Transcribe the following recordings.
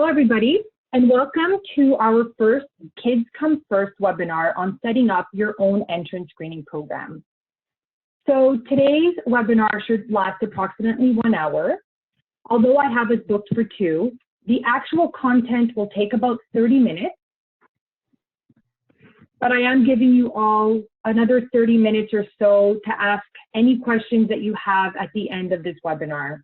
Hello, everybody, and welcome to our first Kids Come First webinar on setting up your own entrance screening program. So today's webinar should last approximately 1 hour. Although I have it booked for 2, the actual content will take about 30 minutes. But I am giving you all another 30 minutes or so to ask any questions that you have at the end of this webinar.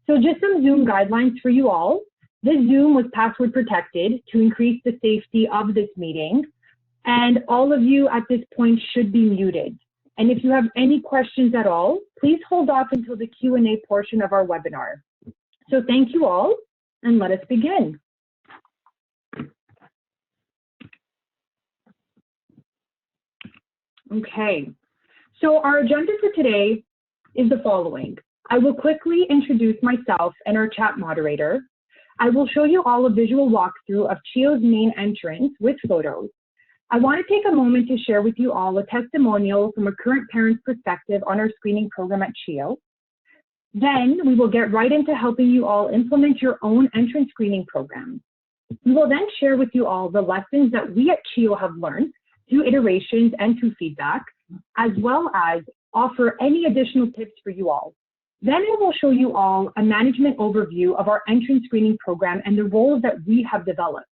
So just some Zoom guidelines for you all. This Zoom was password protected to increase the safety of this meeting, and all of you at this point should be muted. And if you have any questions at all, please hold off until the Q&A portion of our webinar. So thank you all, and let us begin. Okay, so our agenda for today is the following. I will quickly introduce myself and our chat moderator. I will show you all a visual walkthrough of CHEO's main entrance with photos. I want to take a moment to share with you all a testimonial from a current parent's perspective on our screening program at CHEO. Then we will get right into helping you all implement your own entrance screening program. We will then share with you all the lessons that we at CHEO have learned through iterations and through feedback, as well as offer any additional tips for you all. Then I will show you all a management overview of our entrance screening program and the roles that we have developed.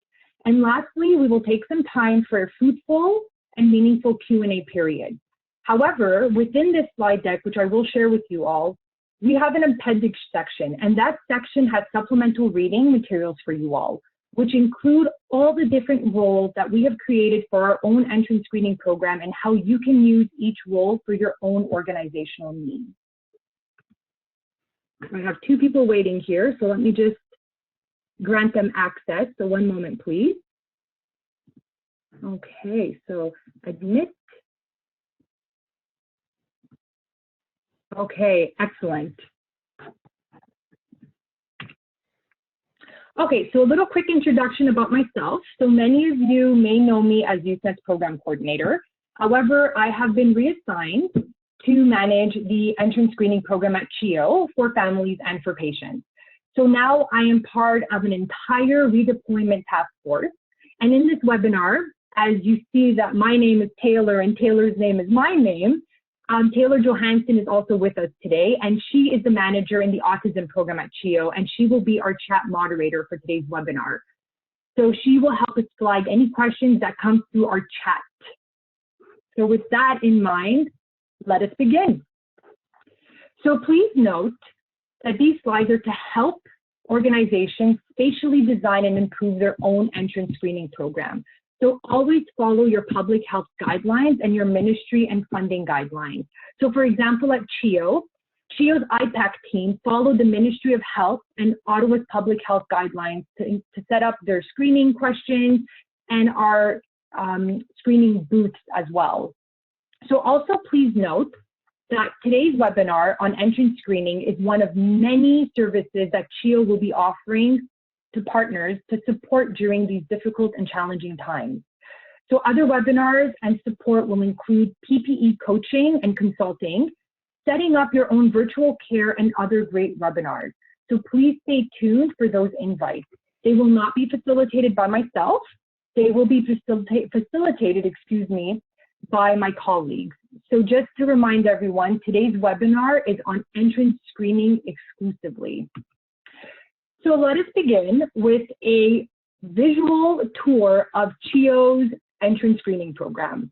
And lastly, we will take some time for a fruitful and meaningful Q&A period. However, within this slide deck, which I will share with you all, we have an appendix section, and that section has supplemental reading materials for you all, which include all the different roles that we have created for our own entrance screening program and how you can use each role for your own organizational needs. I have 2 people waiting here, so let me just grant them access. So one moment, please. Okay, so admit. Okay, excellent. Okay, so a little quick introduction about myself. So many of you may know me as USENS Program Coordinator. However, I have been reassigned to manage the entrance screening program at CHEO for families and for patients. So now I am part of an entire redeployment task force. And in this webinar, as you see that my name is Taylor and Taylor's name is my name, Taylor Johansson is also with us today, and she is the manager in the autism program at CHEO, and she will be our chat moderator for today's webinar. So she will help us flag any questions that come through our chat. So with that in mind, let us begin. So please note that these slides are to help organizations spatially design and improve their own entrance screening program. So always follow your public health guidelines and your ministry and funding guidelines. So for example, at CHEO, CHEO's IPAC team followed the Ministry of Health and Ottawa's public health guidelines to set up their screening questions and our screening booths as well. So also please note that today's webinar on entrance screening is one of many services that CHEO will be offering to partners to support during these difficult and challenging times. So other webinars and support will include PPE coaching and consulting, setting up your own virtual care, and other great webinars. So please stay tuned for those invites. They will not be facilitated by myself. They will be facilitated, by my colleagues. So just to remind everyone, today's webinar is on entrance screening exclusively. So let us begin with a visual tour of CHEO's entrance screening program.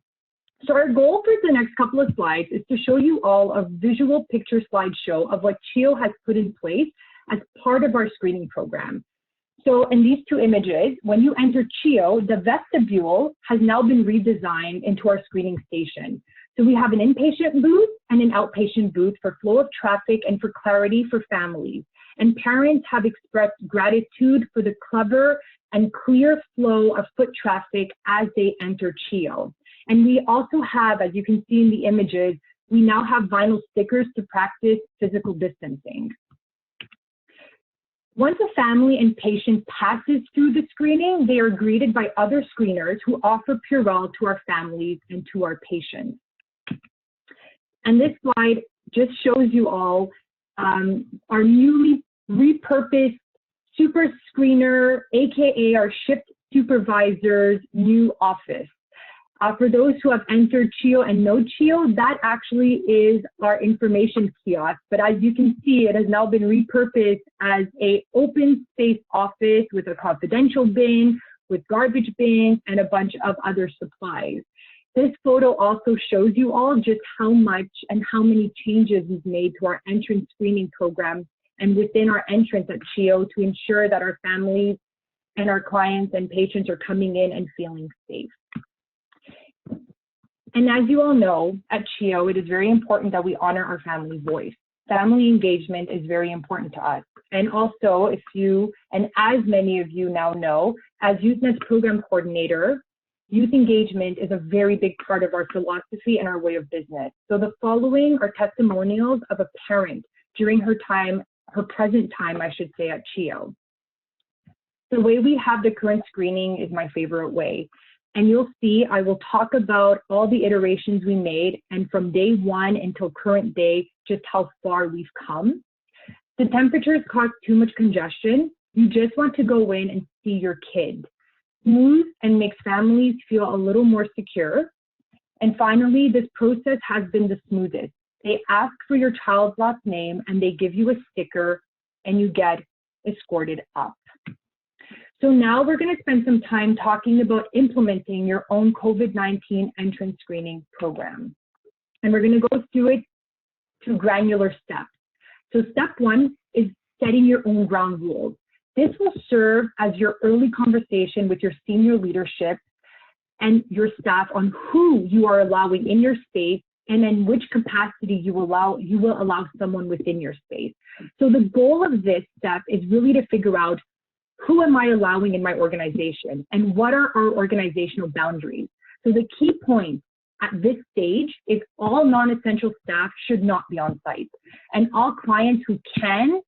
So our goal for the next couple of slides is to show you all a visual picture slideshow of what CHEO has put in place as part of our screening program. So in these 2 images, when you enter CHEO, the vestibule has now been redesigned into our screening station. So we have an inpatient booth and an outpatient booth for flow of traffic and for clarity for families. And parents have expressed gratitude for the clever and clear flow of foot traffic as they enter CHEO. And we also have, as you can see in the images, we now have vinyl stickers to practice physical distancing. Once a family and patient passes through the screening, they are greeted by other screeners who offer Purell to our families and to our patients. And this slide just shows you all our newly repurposed super screener, AKA our shift supervisor's new office. For those who have entered CHEO and no CHEO, that actually is our information kiosk. But as you can see, it has now been repurposed as a open space office with a confidential bin, with garbage bins, and a bunch of other supplies. This photo also shows you all just how much and how many changes we've made to our entrance screening program and within our entrance at CHEO to ensure that our families and our clients and patients are coming in and feeling safe. And as you all know, at CHEO, it is very important that we honor our family voice. Family engagement is very important to us. And also, if you, and as many of you now know, as YouthNet's program coordinator, youth engagement is a very big part of our philosophy and our way of business. So the following are testimonials of a parent during her present time, I should say, at CHEO. The way we have the current screening is my favorite way. And you'll see, I will talk about all the iterations we made and from day one until current day, just how far we've come. The temperatures cause too much congestion. You just want to go in and see your kid. Smooth and makes families feel a little more secure. And finally, this process has been the smoothest. They ask for your child's last name and they give you a sticker and you get escorted up. So now we're going to spend some time talking about implementing your own COVID-19 entrance screening program. And we're going to go through it through granular steps. So step one is setting your own ground rules. This will serve as your early conversation with your senior leadership and your staff on who you are allowing in your space and in which capacity you will allow someone within your space. So the goal of this step is really to figure out who am I allowing in my organization and what are our organizational boundaries. So the key point at this stage is all non-essential staff should not be on site, and all clients who can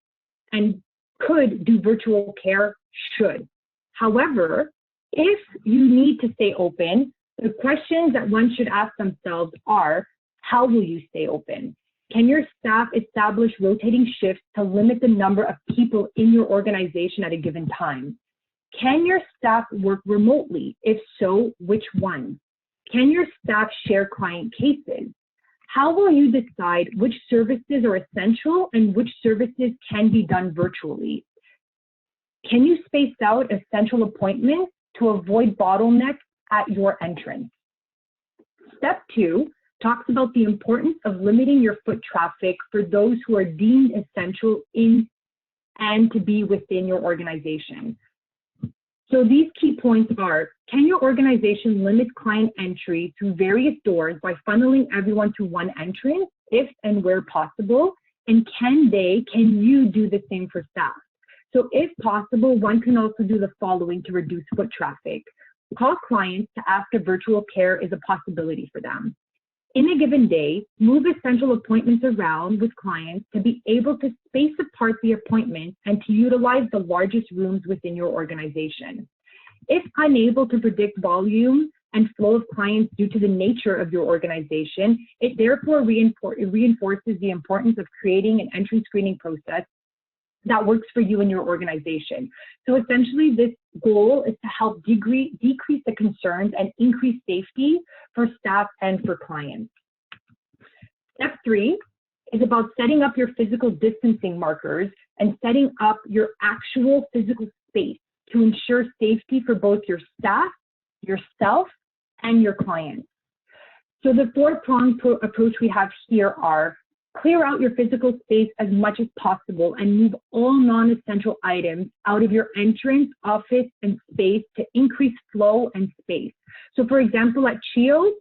and could do virtual care should. However, if you need to stay open, the questions that one should ask themselves are, how will you stay open? Can your staff establish rotating shifts to limit the number of people in your organization at a given time? Can your staff work remotely? If so, which ones? Can your staff share client cases? How will you decide which services are essential and which services can be done virtually? Can you space out essential appointments to avoid bottlenecks at your entrance? Step two talks about the importance of limiting your foot traffic for those who are deemed essential in and to be within your organization. So these key points are, can your organization limit client entry through various doors by funneling everyone to one entrance, if and where possible? And can you do the same for staff? So if possible, one can also do the following to reduce foot traffic. Call clients to ask if virtual care is a possibility for them. In a given day, move essential appointments around with clients to be able to space apart the appointments and to utilize the largest rooms within your organization. If unable to predict volume and flow of clients due to the nature of your organization, it therefore reinforces the importance of creating an entrance screening process that works for you and your organization. So essentially, this goal is to help decrease the concerns and increase safety for staff and for clients. Step three is about setting up your physical distancing markers and setting up your actual physical space to ensure safety for both your staff, yourself, and your clients. So the four-pronged approach we have here are: clear out your physical space as much as possible and move all non-essential items out of your entrance, office, and space to increase flow and space. So for example, at CHEO,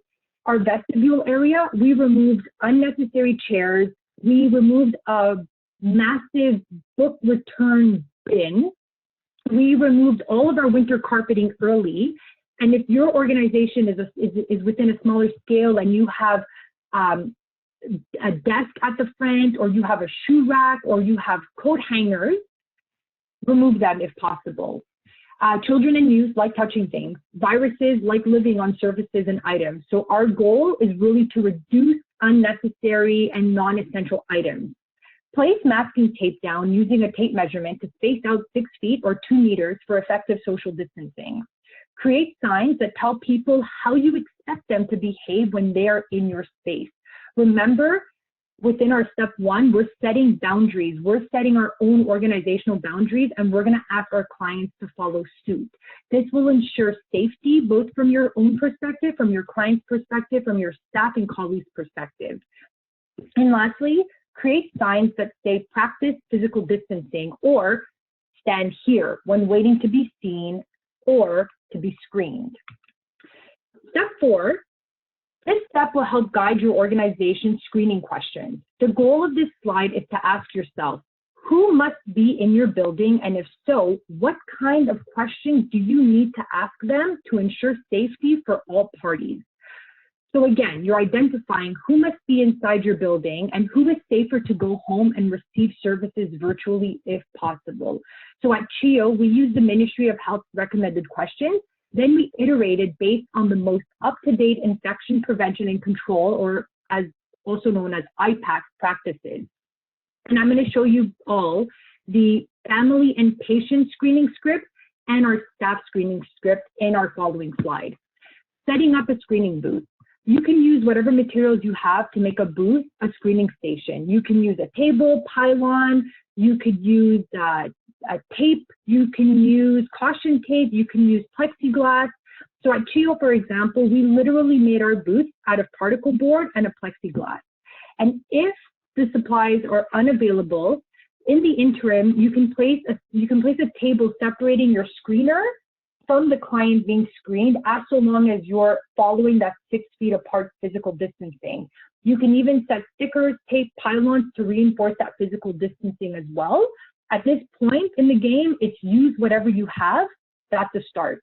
our vestibule area, we removed unnecessary chairs. We removed a massive book return bin. We removed all of our winter carpeting early. And if your organization is within a smaller scale and you have a desk at the front, or you have a shoe rack, or you have coat hangers, remove them if possible. Children and youth like touching things. Viruses like living on surfaces and items. So our goal is really to reduce unnecessary and non-essential items. Place masking tape down using a tape measurement to space out 6 feet or 2 meters for effective social distancing. Create signs that tell people how you expect them to behave when they are in your space. Remember, within our step 1, we're setting boundaries. We're setting our own organizational boundaries, and we're going to ask our clients to follow suit. This will ensure safety, both from your own perspective, from your client's perspective, from your staff and colleagues' perspective. And lastly, create signs that say practice physical distancing or stand here when waiting to be seen or to be screened. Step 4. This step will help guide your organization's screening questions. The goal of this slide is to ask yourself, who must be in your building? And if so, what kind of questions do you need to ask them to ensure safety for all parties? So again, you're identifying who must be inside your building and who is safer to go home and receive services virtually if possible. So at CHEO, we use the Ministry of Health recommended questions. Then we iterated based on the most up-to-date infection prevention and control, or as also known as IPAC practices. And I'm going to show you all the family and patient screening script and our staff screening script in our following slide. Setting up a screening booth. You can use whatever materials you have to make a booth a screening station. You can use a table, pylon, you could use a tape, you can use caution tape, you can use plexiglass. So at CHEO, for example, we literally made our booth out of particle board and a plexiglass. And if the supplies are unavailable, in the interim, you can place a table separating your screener from the client being screened, as so long as you're following that 6 feet apart physical distancing. You can even set stickers, tape, pylons to reinforce that physical distancing as well. At this point in the game, it's use whatever you have. That's the start.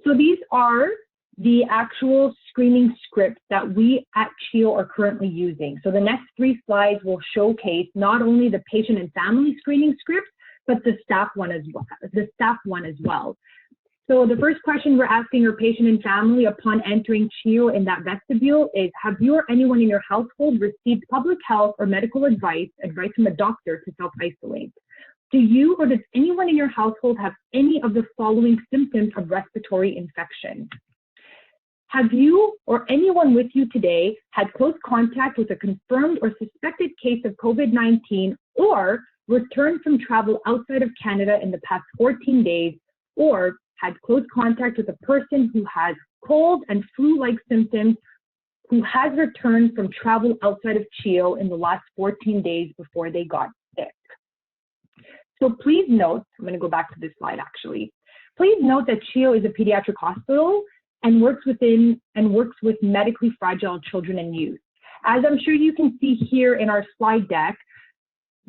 So these are the actual screening scripts that we at CHEO are currently using. So the next 3 slides will showcase not only the patient and family screening scripts, but the staff one as well. So the first question we're asking your patient and family upon entering CHEO in that vestibule is, have you or anyone in your household received public health or medical advice from a doctor to self-isolate? Do you or does anyone in your household have any of the following symptoms of respiratory infection? Have you or anyone with you today had close contact with a confirmed or suspected case of COVID-19 or returned from travel outside of Canada in the past 14 days, or had close contact with a person who has cold and flu-like symptoms who has returned from travel outside of CHEO in the last 14 days before they got sick? So please note, I'm going to go back to this slide actually. Please note that CHEO is a pediatric hospital and works with medically fragile children and youth. As I'm sure you can see here in our slide deck,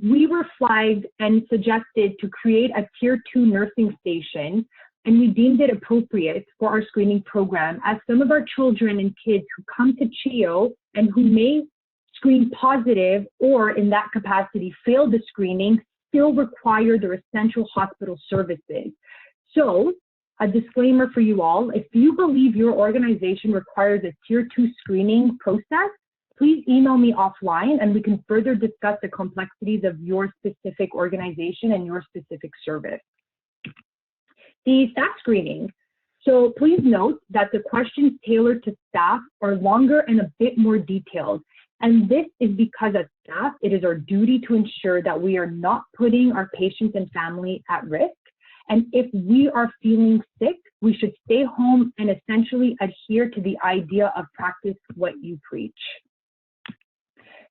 we were flagged and suggested to create a tier 2 nursing station, and we deemed it appropriate for our screening program, as some of our children and kids who come to CHEO and who may screen positive or in that capacity fail the screening still require their essential hospital services. So a disclaimer for you all, if you believe your organization requires a tier 2 screening process, please email me offline and we can further discuss the complexities of your specific organization and your specific service. The staff screening. So please note that the questions tailored to staff are longer and a bit more detailed. And this is because as staff, it is our duty to ensure that we are not putting our patients and family at risk. And if we are feeling sick, we should stay home and essentially adhere to the idea of practice what you preach.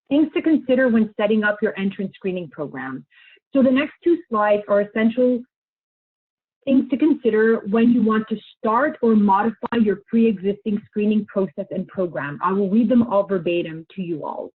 Things to consider when setting up your entrance screening program. So the next 2 slides are essential things to consider when you want to start or modify your pre-existing screening process and program. I will read them all verbatim to you all.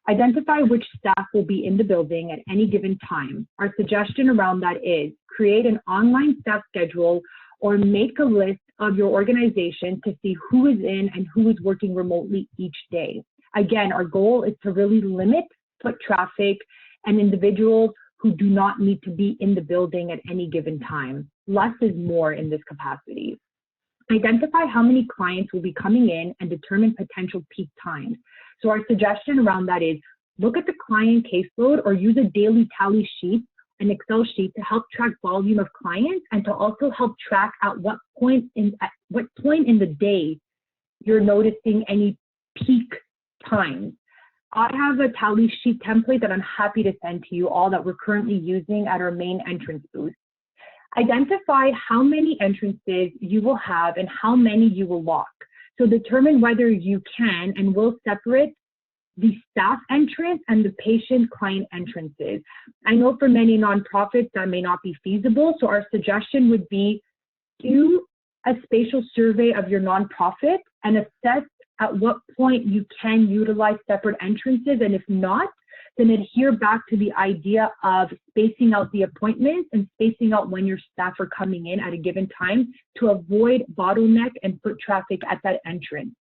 Identify which staff will be in the building at any given time. Our suggestion around that is create an online staff schedule or make a list of your organization to see who is in and who is working remotely each day. Again, our goal is to really limit foot traffic and individuals who do not need to be in the building at any given time. Less is more in this capacity. Identify how many clients will be coming in and determine potential peak times. So our suggestion around that is look at the client caseload or use a daily tally sheet, an Excel sheet, to help track volume of clients and to also help track at what point in the day you're noticing any peak times. I have a tally sheet template that I'm happy to send to you all that we're currently using at our main entrance booth. Identify how many entrances you will have and how many you will lock. So determine whether you can and will separate the staff entrance and the patient client entrances. I know for many nonprofits that may not be feasible, so our suggestion would be do a spatial survey of your nonprofit and assess at what point you can utilize separate entrances, and if not, then adhere back to the idea of spacing out the appointments and spacing out when your staff are coming in at a given time to avoid bottleneck and foot traffic at that entrance.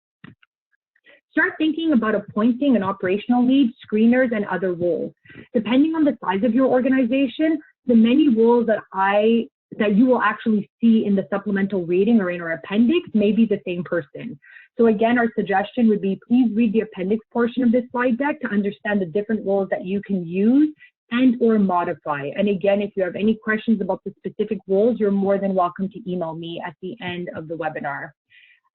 Start thinking about appointing an operational lead, screeners, and other roles. Depending on the size of your organization, the many roles that you will actually see in the supplemental reading or in our appendix may be the same person. So again, our suggestion would be please read the appendix portion of this slide deck to understand the different roles that you can use and or modify. And again, if you have any questions about the specific roles, you're more than welcome to email me at the end of the webinar.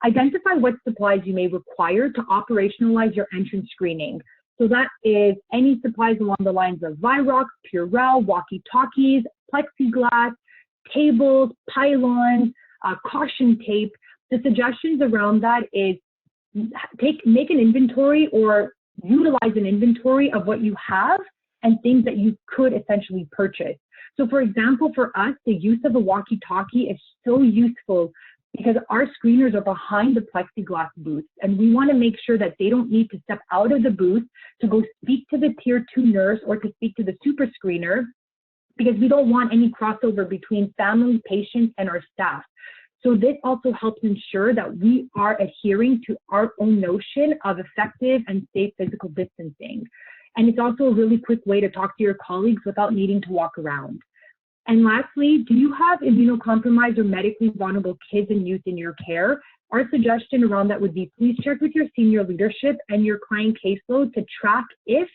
Identify what supplies you may require to operationalize your entrance screening. So that is any supplies along the lines of Virox, Purell, walkie-talkies, plexiglass, tables, pylons, caution tape. The suggestions around that is make an inventory or utilize an inventory of what you have and things that you could essentially purchase. So for example, for us, the use of a walkie-talkie is so useful because our screeners are behind the plexiglass booth, and we want to make sure that they don't need to step out of the booth to go speak to the tier 2 nurse or to speak to the super screener, because we don't want any crossover between family, patients, and our staff. So this also helps ensure that we are adhering to our own notion of effective and safe physical distancing. And it's also a really quick way to talk to your colleagues without needing to walk around. And lastly, do you have immunocompromised or medically vulnerable kids and youth in your care? Our suggestion around that would be please check with your senior leadership and your client caseload to track if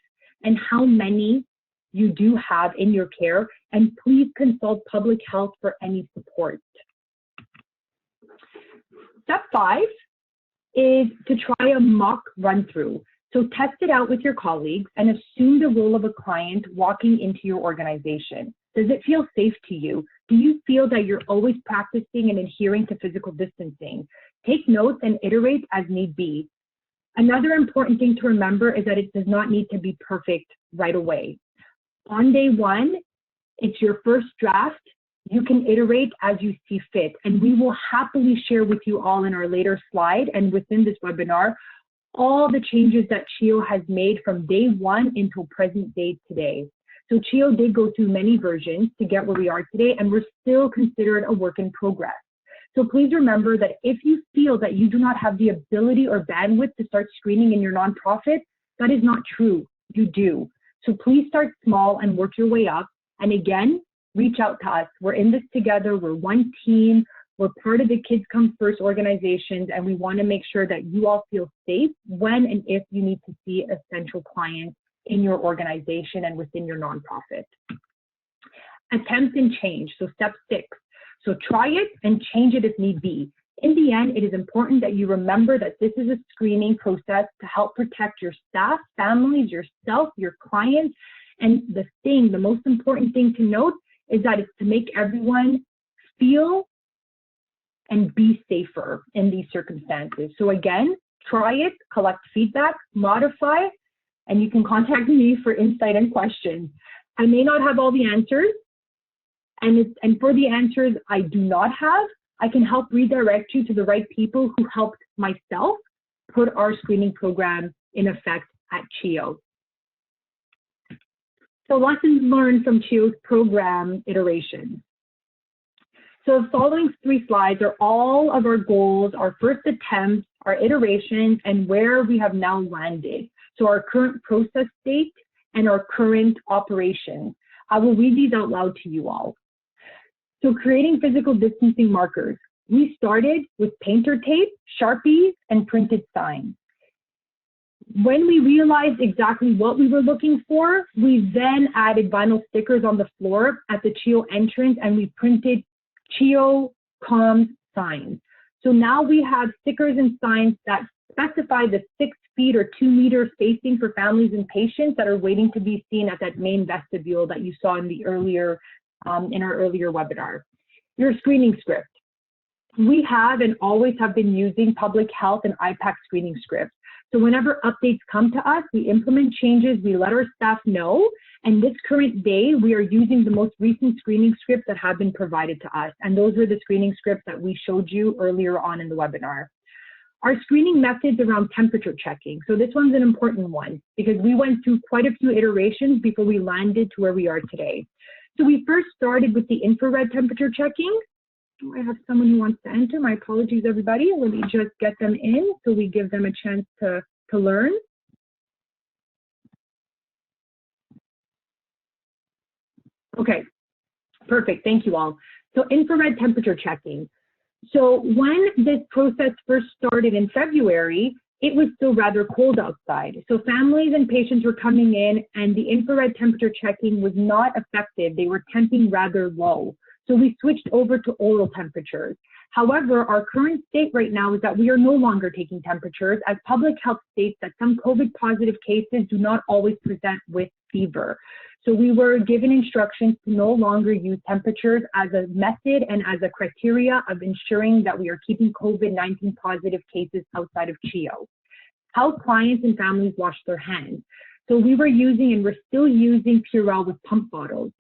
and how many you do have in your care, and please consult public health for any support. Step 5 is to try a mock run-through. So test it out with your colleagues and assume the role of a client walking into your organization. Does it feel safe to you? Do you feel that you're always practicing and adhering to physical distancing? Take notes and iterate as need be. Another important thing to remember is that it does not need to be perfect right away. On day 1, it's your first draft. You can iterate as you see fit, and we will happily share with you all in our later slide and within this webinar all the changes that CHEO has made from day 1 until present day today. So CHEO did go through many versions to get where we are today, and we're still considered a work in progress. So please remember that if you feel that you do not have the ability or bandwidth to start screening in your nonprofit, that is not true. You do. So please start small and work your way up. And again, reach out to us. We're in this together. We're one team. We're part of the Kids Come First organizations, and we want to make sure that you all feel safe when and if you need to see essential clients in your organization and within your nonprofit. Attempt and change. So step 6. So try it and change it if need be. In the end, it is important that you remember that this is a screening process to help protect your staff, families, yourself, your clients. And the most important thing to note is that it's to make everyone feel and be safer in these circumstances. So again, try it, collect feedback, modify, and you can contact me for insight and questions. I may not have all the answers, and for the answers I do not have, I can help redirect you to the right people who helped myself put our screening program in effect at CHEO. So lessons learned from CHEO's program iterations. So the following 3 slides are all of our goals, our first attempts, our iterations, and where we have now landed. So our current process state and our current operations. I will read these out loud to you all. So creating physical distancing markers. We started with painter tape, Sharpies, and printed signs. When we realized exactly what we were looking for, we then added vinyl stickers on the floor at the CHEO entrance, and we printed CHEO comms signs. So now we have stickers and signs that specify the 6 feet or 2 meter spacing for families and patients that are waiting to be seen at that main vestibule that you saw in the earlier, in our earlier webinar. Your screening script. We have and always have been using public health and IPAC screening scripts. So whenever updates come to us, we implement changes, we let our staff know, and this current day, we are using the most recent screening scripts that have been provided to us. And those were the screening scripts that we showed you earlier on in the webinar. Our screening methods around temperature checking. So this one's an important one because we went through quite a few iterations before we landed to where we are today. So we first started with the infrared temperature checking. I have someone who wants to enter. My apologies, everybody. Let me just get them in so we give them a chance to learn. Okay, perfect. Thank you all. So infrared temperature checking. So when this process first started in February, it was still rather cold outside. So families and patients were coming in and the infrared temperature checking was not effective. They were temping rather low. So we switched over to oral temperatures. However, our current state right now is that we are no longer taking temperatures, as public health states that some COVID positive cases do not always present with fever. So we were given instructions to no longer use temperatures as a method and as a criteria of ensuring that we are keeping COVID-19 positive cases outside of CHEO. How clients and families wash their hands. So we were using and we're still using Purell with pump bottles.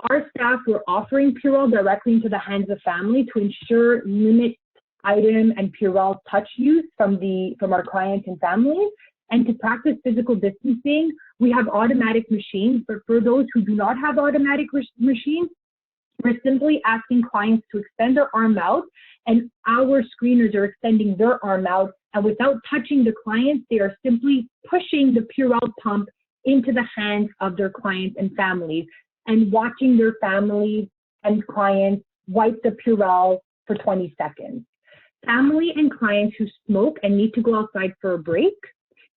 Our staff were offering Purell directly into the hands of family to ensure limit item and Purell touch use from our clients and families. And to practice physical distancing, we have automatic machines, but for those who do not have automatic machines, we're simply asking clients to extend their arm out, and our screeners are extending their arm out, and without touching the clients, they are simply pushing the Purell pump into the hands of their clients and families, and watching their families and clients wipe the Purell for 20 seconds. Family and clients who smoke and need to go outside for a break,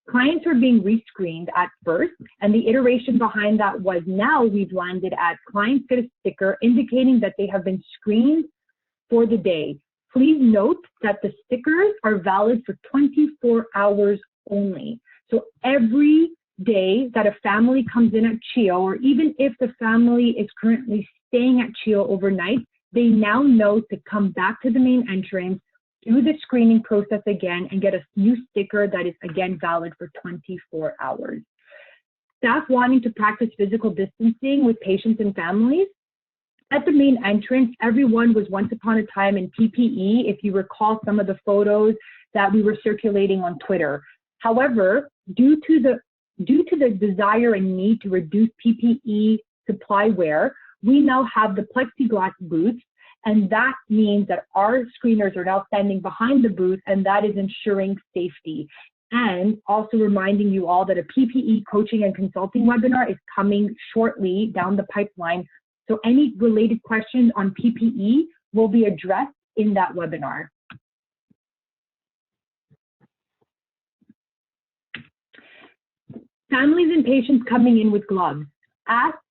clients are being rescreened at first, and the iteration behind that was now we've landed at clients get a sticker indicating that they have been screened for the day. Please note that the stickers are valid for 24 hours only. So every day that a family comes in at CHEO, or even if the family is currently staying at CHEO overnight, they now know to come back to the main entrance, do the screening process again, and get a new sticker that is again valid for 24 hours. Staff wanting to practice physical distancing with patients and families. At the main entrance, everyone was once upon a time in PPE, if you recall some of the photos that we were circulating on Twitter. However, due to the desire and need to reduce PPE supply wear, we now have the plexiglass booths, and that means that our screeners are now standing behind the booth, and that is ensuring safety. And also reminding you all that a PPE coaching and consulting webinar is coming shortly down the pipeline. So any related questions on PPE will be addressed in that webinar. Families and patients coming in with gloves.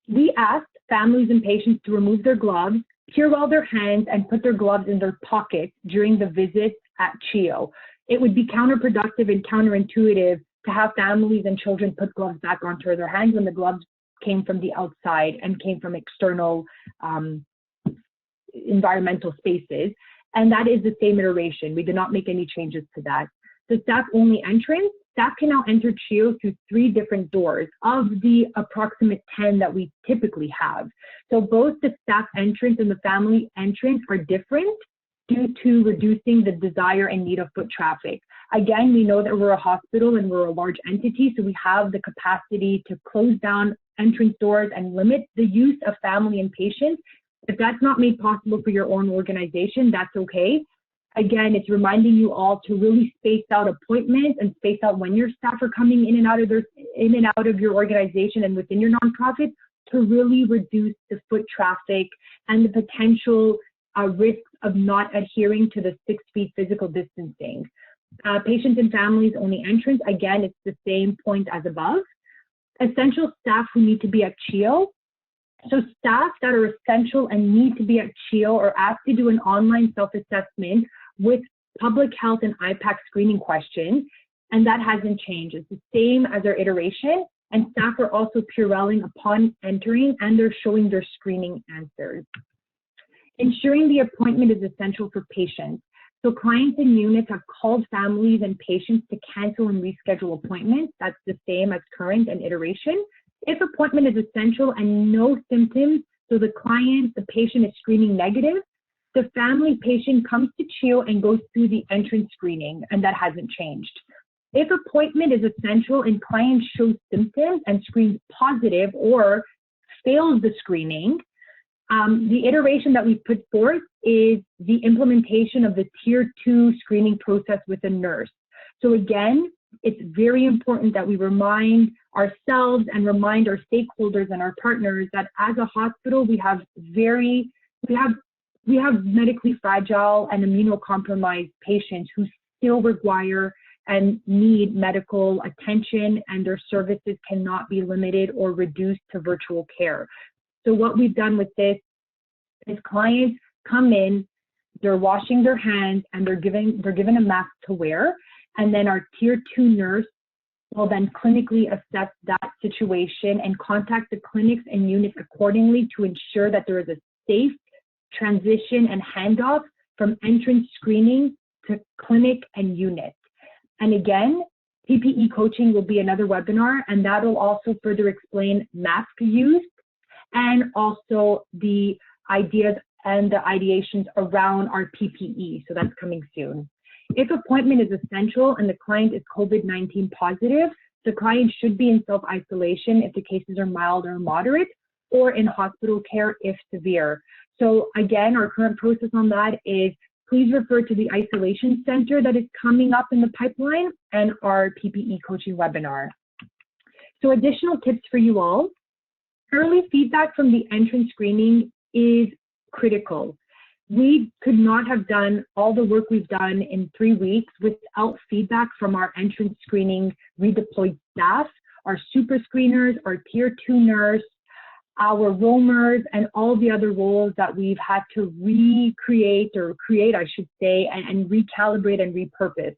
We asked families and patients to remove their gloves, Purell their hands, and put their gloves in their pockets during the visit at CHEO. It would be counterproductive and counterintuitive to have families and children put gloves back onto their hands when the gloves came from the outside and came from external environmental spaces. And that is the same iteration. We did not make any changes to that. The staff-only entrance, staff can now enter CHEO through 3 different doors of the approximate 10 that we typically have. So both the staff entrance and the family entrance are different due to reducing the desire and need of foot traffic. Again, we know that we're a hospital and we're a large entity, so we have the capacity to close down entrance doors and limit the use of family and patients. If that's not made possible for your own organization, that's okay. Again, it's reminding you all to really space out appointments and space out when your staff are coming in and out of your organization and within your nonprofit to really reduce the foot traffic and the potential risks of not adhering to the 6 feet physical distancing. Patients and families only entrance, again, it's the same point as above. Essential staff who need to be at CHEO. So staff that are essential and need to be at CHEO are asked to do an online self-assessment with public health and IPAC screening questions, and that hasn't changed. It's the same as our iteration, and staff are also Purelling upon entering, and they're showing their screening answers. Ensuring the appointment is essential for patients. So clients and units have called families and patients to cancel and reschedule appointments. That's the same as current and iteration. If appointment is essential and no symptoms, so the patient is screening negative, the family patient comes to CHEO and goes through the entrance screening, and that hasn't changed. If appointment is essential and client shows symptoms and screens positive or fails the screening, the iteration that we put forth is the implementation of the Tier 2 screening process with a nurse. So again, it's very important that we remind ourselves and remind our stakeholders and our partners that as a hospital, we have medically fragile and immunocompromised patients who still require and need medical attention, and their services cannot be limited or reduced to virtual care. So what we've done with this is clients come in, they're washing their hands, and they're given a mask to wear, and then our Tier 2 nurse will then clinically assess that situation and contact the clinics and units accordingly to ensure that there is a safe transition and handoff from entrance screening to clinic and unit. And again, PPE coaching will be another webinar, and that will also further explain mask use and also the ideas and the ideations around our PPE. So that's coming soon. If appointment is essential and the client is COVID-19 positive, the client should be in self-isolation if the cases are mild or moderate, or in hospital care if severe. So again, our current process on that is please refer to the isolation center that is coming up in the pipeline and our PPE coaching webinar. So additional tips for you all. Early feedback from the entrance screening is critical. We could not have done all the work we've done in 3 weeks without feedback from our entrance screening redeployed staff, our super screeners, our Tier 2 nurse, our roamers, and all the other roles that we've had to recreate or create, I should say, and recalibrate and repurpose.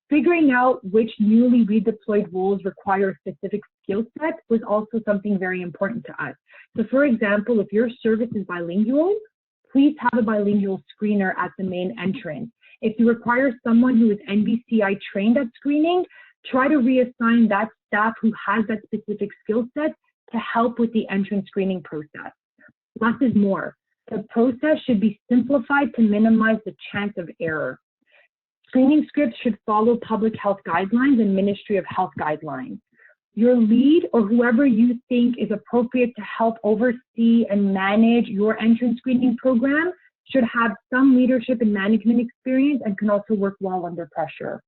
Figuring out which newly redeployed roles require a specific skill set was also something very important to us. So for example, if your service is bilingual, please have a bilingual screener at the main entrance. If you require someone who is NBCI trained at screening, try to reassign that staff who has that specific skill set to help with the entrance screening process. Less is more. The process should be simplified to minimize the chance of error. Screening scripts should follow public health guidelines and Ministry of Health guidelines. Your lead or whoever you think is appropriate to help oversee and manage your entrance screening program should have some leadership and management experience and can also work well under pressure.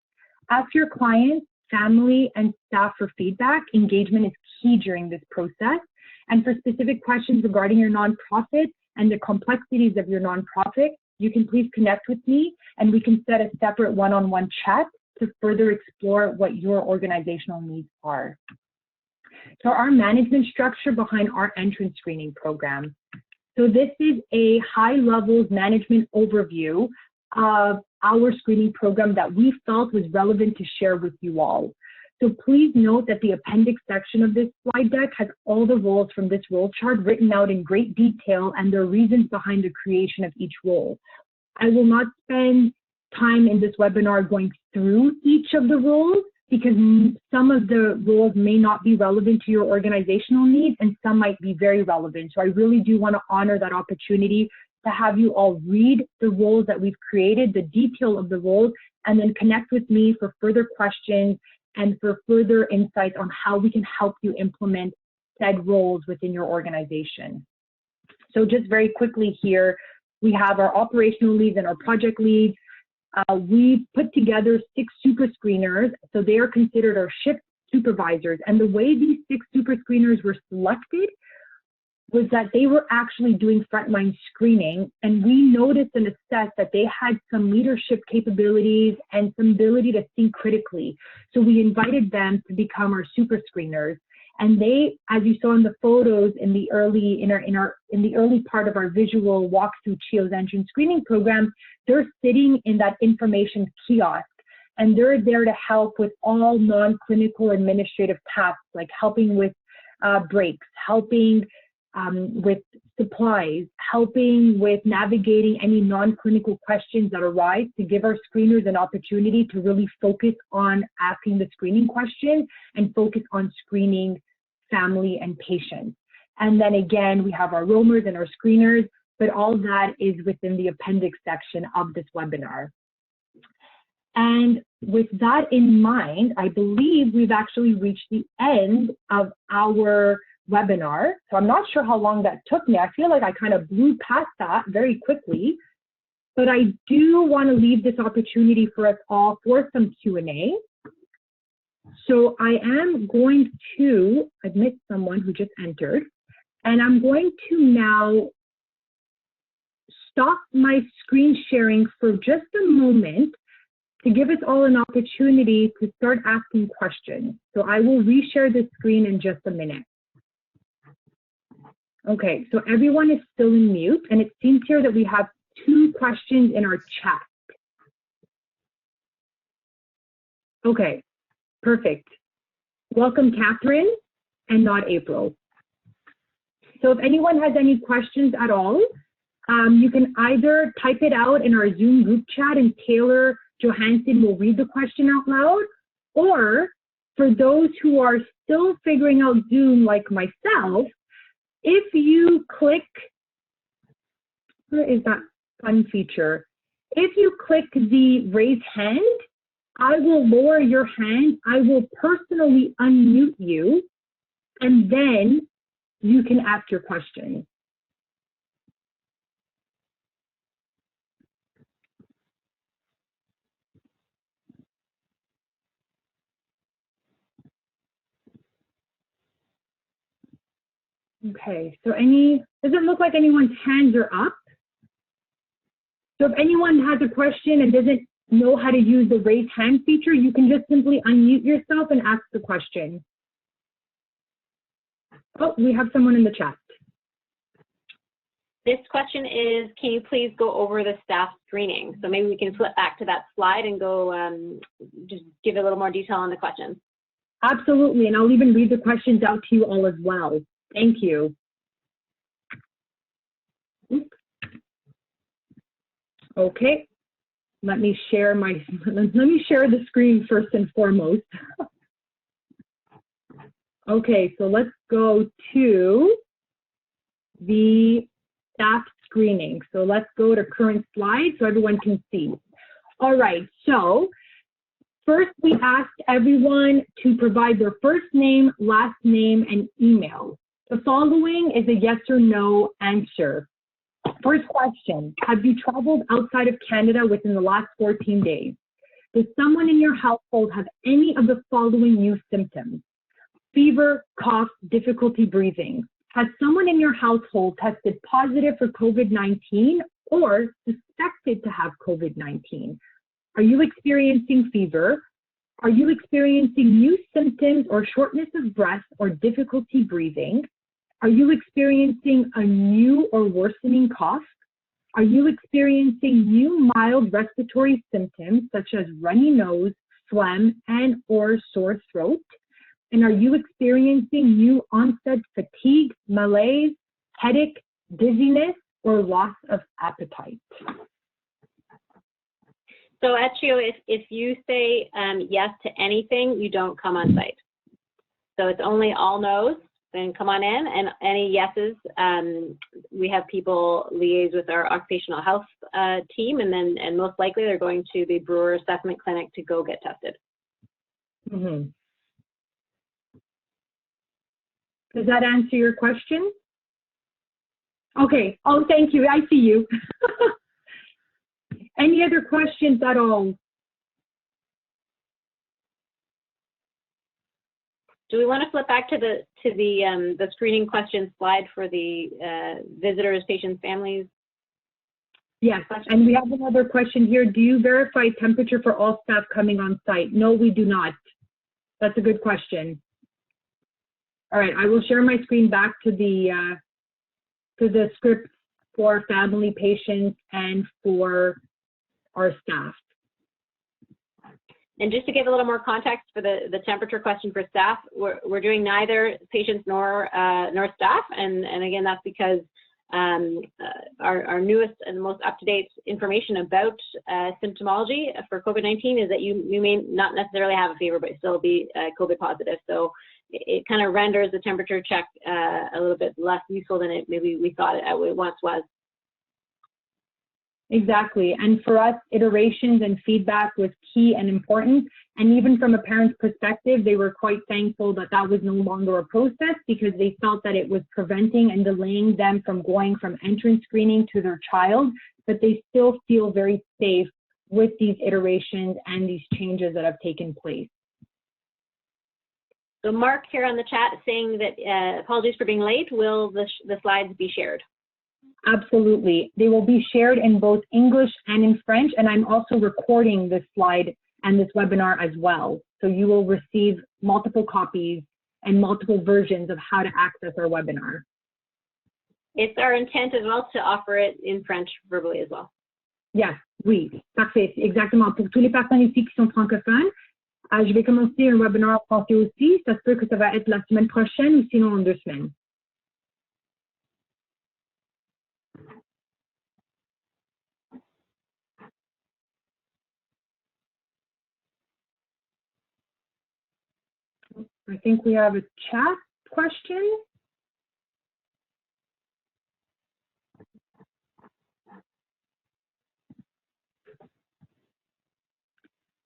Ask your clients, family, and staff for feedback. Engagement is key during this process. And for specific questions regarding your nonprofit and the complexities of your nonprofit, you can please connect with me and we can set a separate one-on-one chat to further explore what your organizational needs are. So our management structure behind our entrance screening program. So this is a high-level management overview of our screening program that we felt was relevant to share with you all. So please note that the appendix section of this slide deck has all the roles from this role chart written out in great detail and the reasons behind the creation of each role. I will not spend time in this webinar going through each of the roles because some of the roles may not be relevant to your organizational needs and some might be very relevant. So I really do want to honor that opportunity to have you all read the roles that we've created, the detail of the roles, and then connect with me for further questions and for further insights on how we can help you implement said roles within your organization. So just very quickly here, we have our operational leads and our project leads. We put together 6 super screeners, so they are considered our shift supervisors. And the way these 6 super screeners were selected was that they were actually doing frontline screening, and we noticed and assessed that they had some leadership capabilities and some ability to think critically. So we invited them to become our super screeners. And they, as you saw in the photos in the early part of our visual walkthrough CHEO's entrance screening program, they're sitting in that information kiosk, and they're there to help with all non-clinical administrative tasks, like helping with breaks, helping with supplies, helping with navigating any non-clinical questions that arise, to give our screeners an opportunity to really focus on asking the screening question and focus on screening family and patients. And then again, we have our roamers and our screeners, but all that is within the appendix section of this webinar. And with that in mind, I believe we've actually reached the end of our webinar. So I'm not sure how long that took me. I feel like I kind of blew past that very quickly, but I do want to leave this opportunity for us all for some Q&A. So I am going to admit someone who just entered, and I'm going to now stop my screen sharing for just a moment to give us all an opportunity to start asking questions. So I will reshare the screen in just a minute. Okay, so everyone is still in mute, and it seems here that we have 2 questions in our chat. Okay, perfect. Welcome, Catherine, and not April. So if anyone has any questions at all, you can either type it out in our Zoom group chat and Taylor Johansson will read the question out loud, or for those who are still figuring out Zoom like myself, if you click, where is that fun feature? If you click the raise hand, I will lower your hand, I will personally unmute you, and then you can ask your question. Okay, so doesn't look like anyone's hands are up. So if anyone has a question and doesn't know how to use the raise hand feature, you can just simply unmute yourself and ask the question. Oh, we have someone in the chat. This question is, can you please go over the staff screening? So maybe we can flip back to that slide and go just give a little more detail on the questions. Absolutely, and I'll even read the questions out to you all as well. Thank you. Okay, let me share the screen first and foremost. Okay, so let's go to the staff screening. So let's go to current slide so everyone can see. All right, so first we asked everyone to provide their first name, last name, and email. The following is a yes or no answer. First question, have you traveled outside of Canada within the last 14 days? Does someone in your household have any of the following new symptoms? Fever, cough, difficulty breathing. Has someone in your household tested positive for COVID-19 or suspected to have COVID-19? Are you experiencing fever? Are you experiencing new symptoms or shortness of breath or difficulty breathing? Are you experiencing a new or worsening cough? Are you experiencing new mild respiratory symptoms such as runny nose, phlegm, and or sore throat? And are you experiencing new onset fatigue, malaise, headache, dizziness, or loss of appetite? So at CHEO, if you say yes to anything, you don't come on site. So it's only all no's, then come on in, and any yeses, we have people liaise with our occupational health team, and most likely they're going to the Brewer Assessment Clinic to go get tested. Mm-hmm. Does that answer your question? Okay, oh, thank you, I see you. Any other questions at all? Do we want to flip back to the screening question slide for the visitors, patients, families? Yes, and we have another question here. Do you verify temperature for all staff coming on site? No, we do not. That's a good question. All right, I will share my screen back to the script for family, patients, and for our staff. And just to give a little more context for the temperature question for staff, we're doing neither patients nor staff, and again, that's because our newest and most up-to-date information about symptomology for COVID-19 is that you may not necessarily have a fever, but still be COVID positive. So it kind of renders the temperature check a little bit less useful than maybe we thought it once was. Exactly. And for us, iterations and feedback was key and important. And even from a parent's perspective, they were quite thankful that that was no longer a process, because they felt that it was preventing and delaying them from going from entrance screening to their child, but they still feel very safe with these iterations and these changes that have taken place. So Mark here on the chat saying that apologies for being late. Will the slides be shared? Absolutely. They will be shared in both English and in French, and I'm also recording this slide and this webinar as well. So you will receive multiple copies and multiple versions of how to access our webinar. It's our intent as well to offer it in French verbally as well. Yes, oui, parfait, exactement. Pour tous les personnes ici qui sont francophones, je vais commencer un webinar en français aussi. Ça se peut que ça va être la semaine prochaine ou sinon en 2 semaines. I think we have a chat question.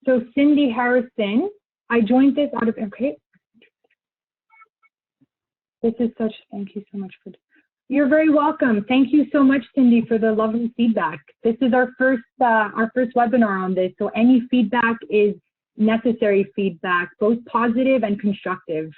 So Cindy Harrison, I joined this out of, okay. This is such, thank you so much for, you're very welcome. Thank you so much, Cindy, for the lovely feedback. This is our first webinar on this, so any feedback is necessary feedback, both positive and constructive.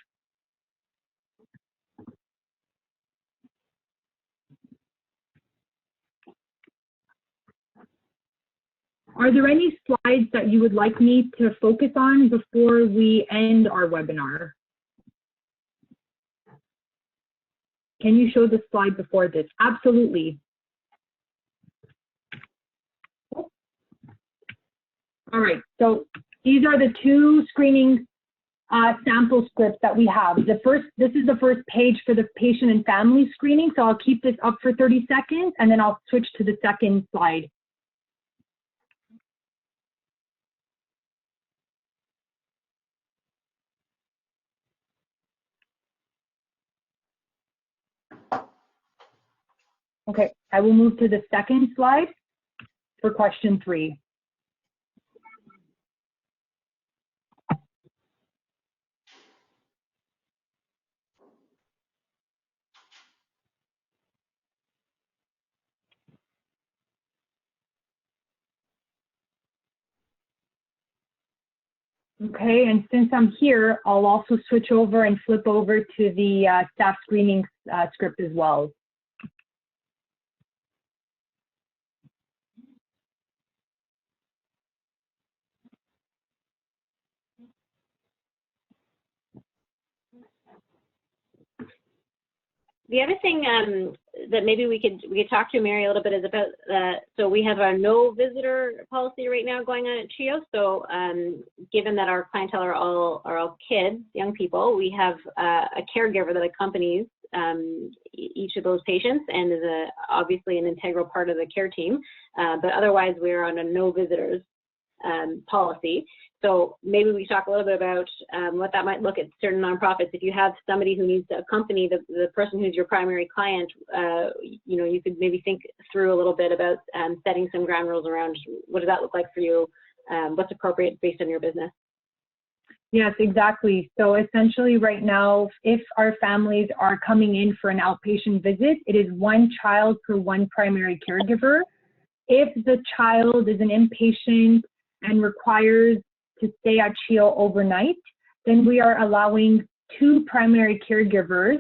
Are there any slides that you would like me to focus on before we end our webinar? Can you show the slide before this? Absolutely. All right, so these are the 2 screening sample scripts that we have. This is the first page for the patient and family screening, so I'll keep this up for 30 seconds and then I'll switch to the second slide. Okay, I will move to the second slide for question 3. Okay, and since I'm here, I'll also switch over and flip over to the staff screening script as well. The other thing that maybe we could talk to Mary a little bit is about, so we have our no visitor policy right now going on at CHEO. So given that our clientele are all kids, young people, we have a caregiver that accompanies each of those patients and is obviously an integral part of the care team. But otherwise, we're on a no visitors policy. So maybe we talk a little bit about what that might look at certain nonprofits. If you have somebody who needs to accompany the person who's your primary client, you know, you could maybe think through a little bit about setting some ground rules around what does that look like for you, what's appropriate based on your business. Yes, exactly. So essentially right now, if our families are coming in for an outpatient visit, it is 1 child per 1 primary caregiver. If the child is an inpatient and requires to stay at CHEO overnight, then we are allowing 2 primary caregivers,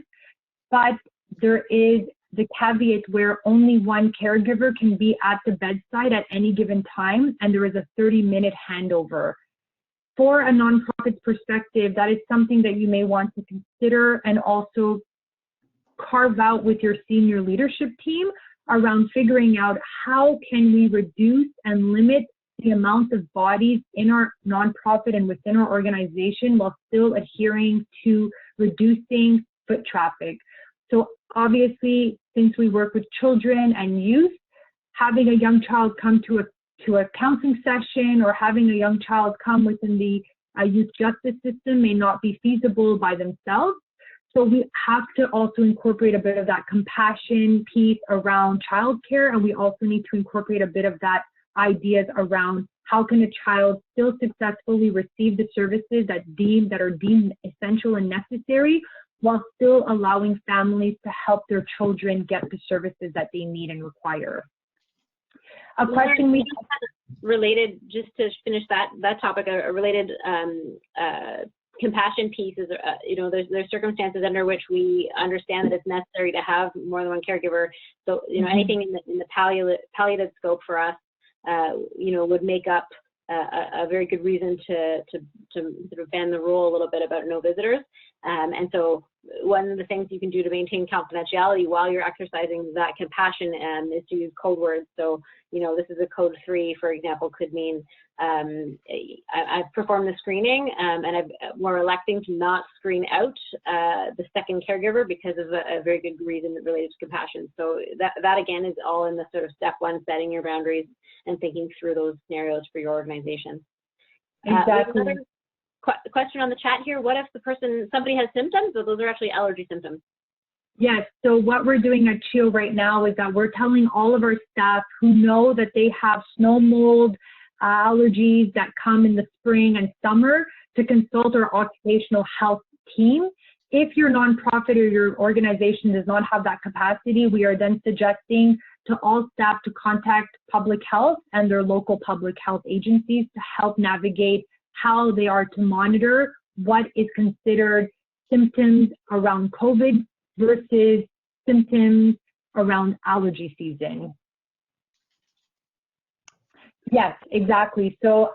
but there is the caveat where only 1 caregiver can be at the bedside at any given time, and there is a 30-minute handover. For a nonprofit's perspective, that is something that you may want to consider and also carve out with your senior leadership team around figuring out how can we reduce and limit the amount of bodies in our nonprofit and within our organization while still adhering to reducing foot traffic. So obviously, since we work with children and youth, having a young child come to a counseling session or having a young child come within the youth justice system may not be feasible by themselves. So we have to also incorporate a bit of that compassion piece around childcare, and we also need to incorporate a bit of that ideas around how can a child still successfully receive the services that are deemed essential and necessary, while still allowing families to help their children get the services that they need and require. A question we related, just to finish that topic, a related compassion piece is, there's circumstances under which we understand that it's necessary to have more than 1 caregiver. So, anything in the palliative scope for us, would make up a very good reason to sort of bend the rule a little bit about no visitors. And so one of the things you can do to maintain confidentiality while you're exercising that compassion is to use code words. So, this is a code 3, for example, could mean I've performed the screening and we're electing to not screen out the second caregiver because of a very good reason related to compassion. So that again is all in the sort of step 1, setting your boundaries and thinking through those scenarios for your organization. Exactly. Another question on the chat here. What if somebody has symptoms, but those are actually allergy symptoms? Yes, so what we're doing at CHEO right now is that we're telling all of our staff who know that they have snow mold allergies that come in the spring and summer to consult our occupational health team. If your nonprofit or your organization does not have that capacity, we are then suggesting to all staff to contact public health and their local public health agencies to help navigate how they are to monitor what is considered symptoms around COVID versus symptoms around allergy season. Yes, exactly. So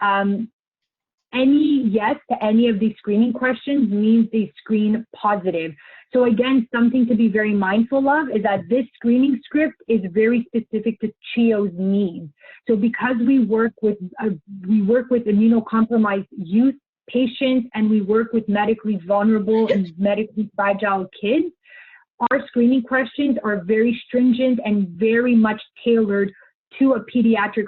any yes to any of these screening questions means they screen positive. So again, something to be very mindful of is that this screening script is very specific to CHEO's needs. So because we work with immunocompromised youth patients and we work with medically vulnerable and medically fragile kids, our screening questions are very stringent and very much tailored to a pediatric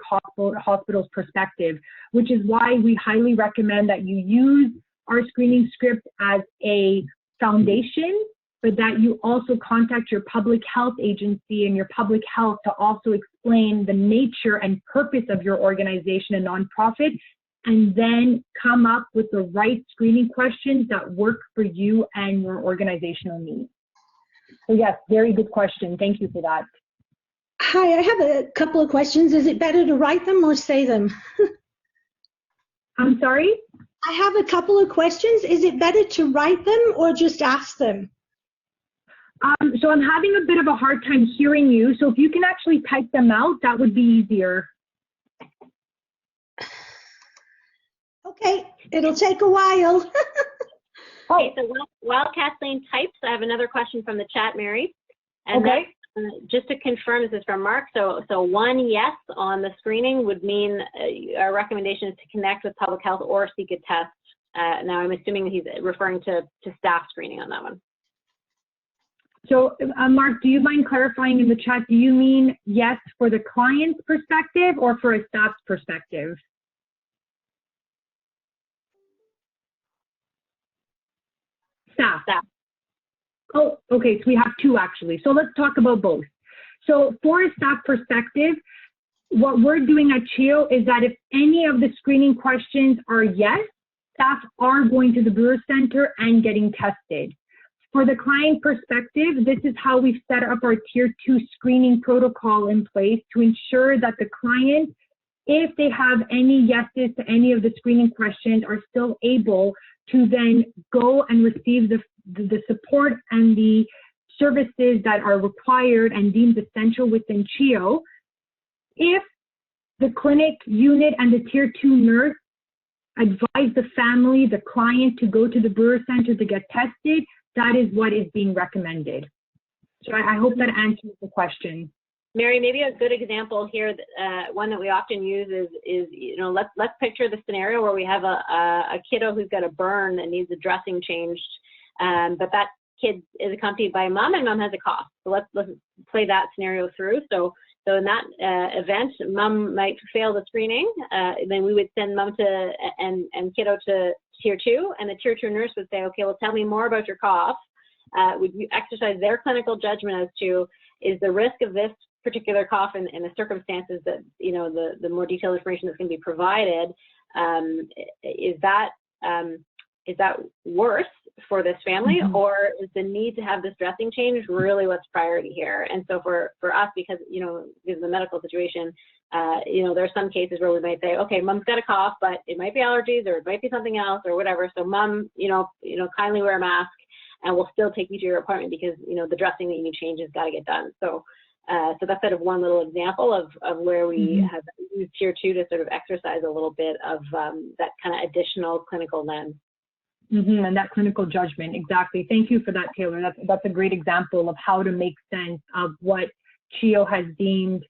hospital's perspective, which is why we highly recommend that you use our screening script as a foundation, but that you also contact your public health agency and your public health to also explain the nature and purpose of your organization and nonprofit, and then come up with the right screening questions that work for you and your organizational needs. So yes, very good question. Thank you for that. Hi, I have a couple of questions. Is it better to write them or say them? I'm sorry? I have a couple of questions. Is it better to write them or just ask them? So I'm having a bit of a hard time hearing you. So if you can actually type them out, that would be easier. Okay, it'll take a while. Okay, so while Kathleen types, I have another question from the chat, Mary. And okay. Just to confirm, this is from Mark. So 1 yes on the screening would mean our recommendation is to connect with public health or seek a test. Now I'm assuming he's referring to staff screening on that one. So Mark, do you mind clarifying in the chat, do you mean yes for the client's perspective or for a staff's perspective? Staff. Oh, okay, so we have 2 actually. So let's talk about both. So for a staff perspective, what we're doing at CHEO is that if any of the screening questions are yes, staff are going to the Brewer Center and getting tested. For the client perspective, this is how we've set up our Tier 2 screening protocol in place to ensure that the client if they have any yeses to any of the screening questions, are still able to then go and receive the support and the services that are required and deemed essential within CHEO. If the clinic unit and the tier 2 nurse advise the family, the client, to go to the Brewer Center to get tested, that is what is being recommended. So I hope that answers the question. Mary, maybe a good example here, one that we often use is let's picture the scenario where we have a kiddo who's got a burn and needs a dressing changed, but that kid is accompanied by mom and mom has a cough. So let's play that scenario through. So in that event, mom might fail the screening. Then we would send mom and kiddo to tier 2, and the tier 2 nurse would say, okay, well, tell me more about your cough. Would you exercise their clinical judgment as to, is the risk of this particular cough and the circumstances that, the more detailed information that's going to be provided, is that worse for this family, or is the need to have this dressing change really what's priority here? And so for us, because, because of the medical situation, there are some cases where we might say, okay, mom's got a cough, but it might be allergies or it might be something else or whatever. So mom, kindly wear a mask and we'll still take you to your appointment because, the dressing that you need change has got to get done. So that's sort of one little example of where we have used tier 2 to sort of exercise a little bit of that kind of additional clinical lens. And that clinical judgment, exactly. Thank you for that, Taylor. That's a great example of how to make sense of what CHEO has deemed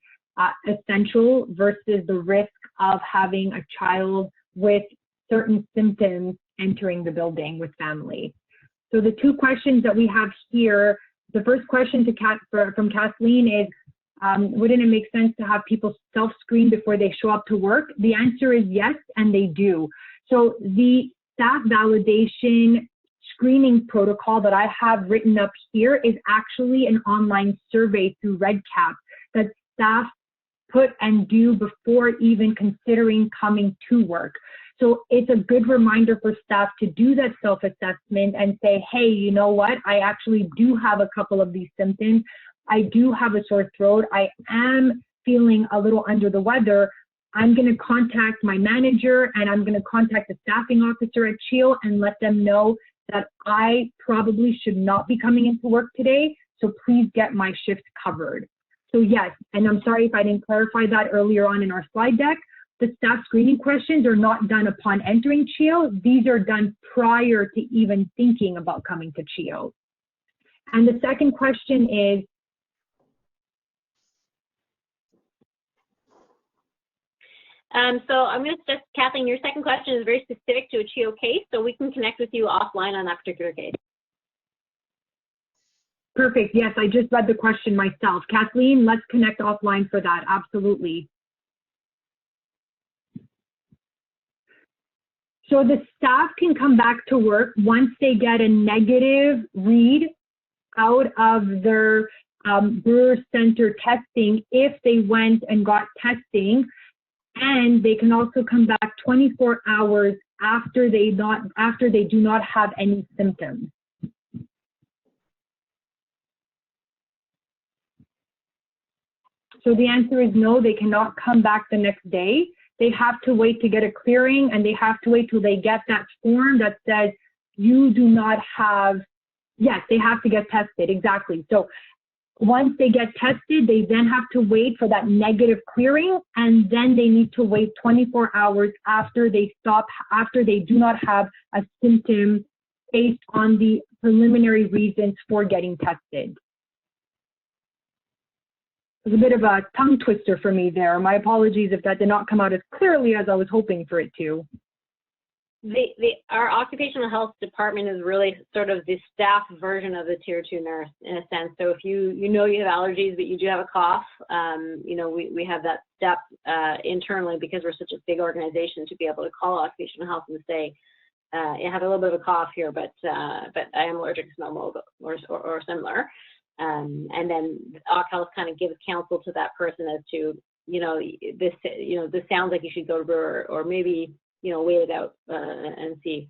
essential versus the risk of having a child with certain symptoms entering the building with family. So the 2 questions that we have here, the first question from Kathleen is, wouldn't it make sense to have people self-screen before they show up to work? The answer is yes, and they do. So the staff validation screening protocol that I have written up here is actually an online survey through REDCap that staff put and do before even considering coming to work. So it's a good reminder for staff to do that self-assessment and say, hey, you know what? I actually do have a couple of these symptoms. I do have a sore throat. I am feeling a little under the weather. I'm going to contact my manager and I'm going to contact the staffing officer at CHEO and let them know that I probably should not be coming into work today. So please get my shift covered. So yes, and I'm sorry if I didn't clarify that earlier on in our slide deck. The staff screening questions are not done upon entering CHEO. These are done prior to even thinking about coming to CHEO. And the second question is, so I'm going to suggest, Kathleen, your second question is very specific to a CHEO case, so we can connect with you offline on that particular case. Perfect. Yes, I just read the question myself. Kathleen, let's connect offline for that. Absolutely. So the staff can come back to work once they get a negative read out of their Brewer Center testing if they went and got testing. And they can also come back 24 hours after they do not have any symptoms. So the answer is no, they cannot come back the next day. They have to wait to get a clearing, and they have to wait till they get that form that says you do not have, yes, they have to get tested, exactly. So once they get tested, they then have to wait for that negative clearing, and then they need to wait 24 hours after they do not have a symptom based on the preliminary reasons for getting tested. It was a bit of a tongue twister for me there. My apologies if that did not come out as clearly as I was hoping for it to. Our occupational health department is really sort of the staff version of the tier 2 nurse in a sense. So if you have allergies, but you do have a cough, we have that step internally because we're such a big organization to be able to call occupational health and say, I have a little bit of a cough here, but I am allergic to smell mold or similar. And then Occ Health kind of gives counsel to that person as to, this sounds like you should go to Brewer, or maybe, wait it out and see.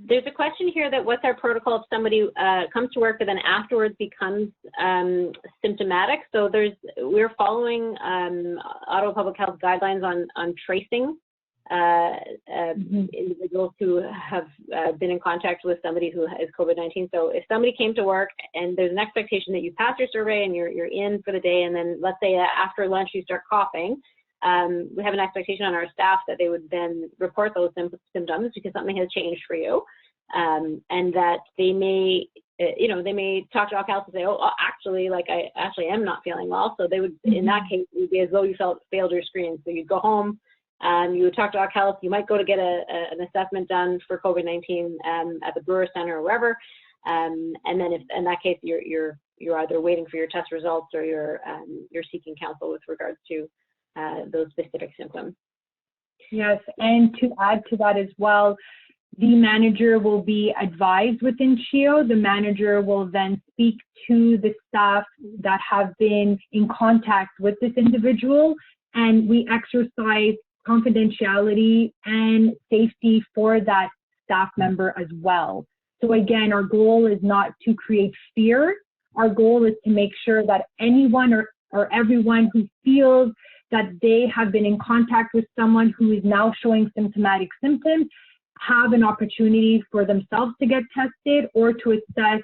There's a question here that what's our protocol if somebody comes to work but then afterwards becomes symptomatic? So we're following Ottawa Public Health guidelines on tracing individuals who have been in contact with somebody who has COVID-19. So if somebody came to work and there's an expectation that you pass your survey and you're in for the day, and then let's say after lunch you start coughing, we have an expectation on our staff that they would then report those symptoms because something has changed for you, and that they may, they may talk to Health and say, oh, actually, like I actually am not feeling well. So they would, in that case, it would be as though you failed your screening. So you'd go home, you would talk to Health. You might go to get an assessment done for COVID-19 at the Brewer Center or wherever, and then if in that case you're either waiting for your test results or you're seeking counsel with regards to those specific symptoms. Yes, and to add to that as well, the manager will be advised within CHEO. The manager will then speak to the staff that have been in contact with this individual, and we exercise confidentiality and safety for that staff member as well. So again, our goal is not to create fear. Our goal is to make sure that anyone or everyone who feels that they have been in contact with someone who is now showing symptomatic symptoms have an opportunity for themselves to get tested or to assess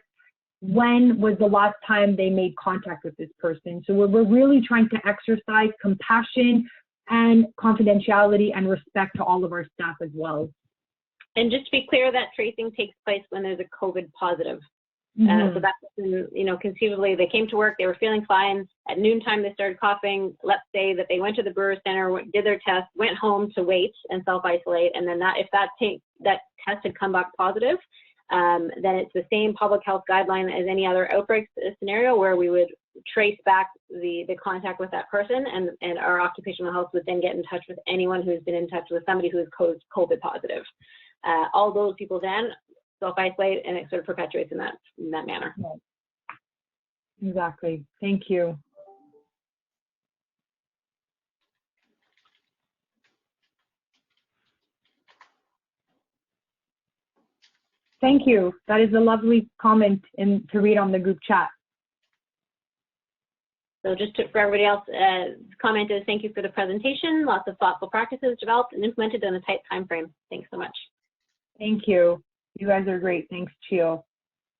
when was the last time they made contact with this person. So we're really trying to exercise compassion and confidentiality and respect to all of our staff as well. And just to be clear, that tracing takes place when there's a COVID positive. So that's, conceivably they came to work, they were feeling fine. At noontime, they started coughing. Let's say that they went to the Brewer Center, did their test, went home to wait and self-isolate. And then if that test had come back positive, then it's the same public health guideline as any other outbreak scenario where we would trace back the contact with that person, and our occupational health would then get in touch with anyone who's been in touch with somebody who is COVID positive. All those people then self-isolate, and it sort of perpetuates in that manner. Exactly. Thank you. Thank you. That is a lovely comment to read on the group chat. So just for everybody else, comment is thank you for the presentation. Lots of thoughtful practices developed and implemented in a tight time frame. Thanks so much. Thank you. You guys are great. Thanks, CHEO.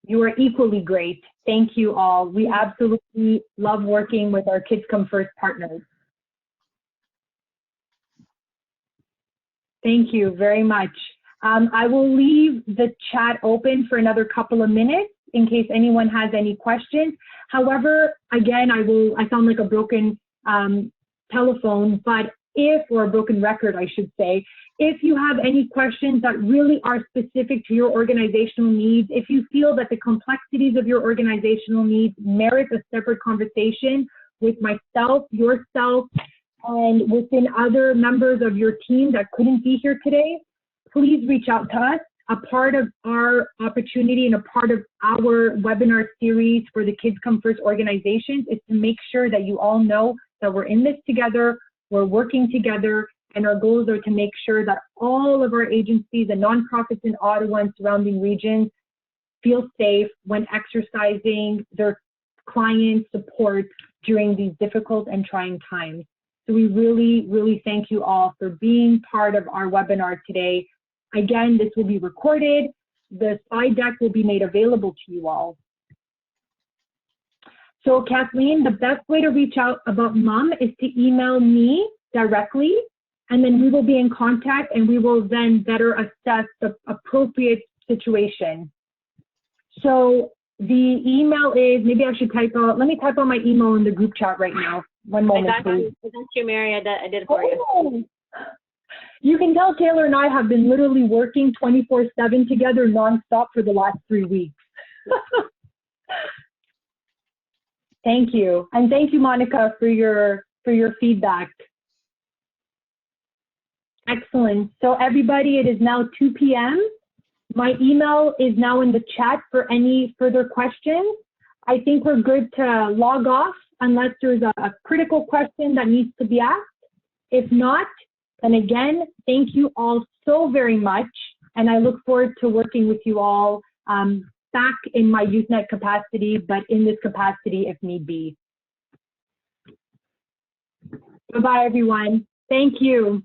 You are equally great. Thank you all. We absolutely love working with our Kids Come First partners. Thank you very much. I will leave the chat open for another couple of minutes in case anyone has any questions. However, again, I sound like a broken telephone, but or a broken record, I should say, if you have any questions that really are specific to your organizational needs, if you feel that the complexities of your organizational needs merit a separate conversation with myself, yourself, and within other members of your team that couldn't be here today, please reach out to us. A part of our opportunity and a part of our webinar series for the Kids Come First organizations is to make sure that you all know that we're in this together, we're working together, and our goals are to make sure that all of our agencies and nonprofits in Ottawa and surrounding regions feel safe when exercising their client support during these difficult and trying times. So we really, really thank you all for being part of our webinar today. Again, this will be recorded. The slide deck will be made available to you all. So Kathleen, the best way to reach out about MUM is to email me directly, and then we will be in contact and we will then better assess the appropriate situation. So the email is, maybe I should type out, let me type out my email in the group chat right now. One moment, please. Thank you, Mary. I did it for you. You can tell Taylor and I have been literally working 24/7 together nonstop for the last 3 weeks. Thank you. And thank you, Monica, for your feedback. Excellent. So everybody, it is now 2 p.m. My email is now in the chat for any further questions. I think we're good to log off unless there's a critical question that needs to be asked. If not, then again, thank you all so very much. and I look forward to working with you all back in my Usenet capacity, but in this capacity if need be. Bye-bye, everyone. Thank you.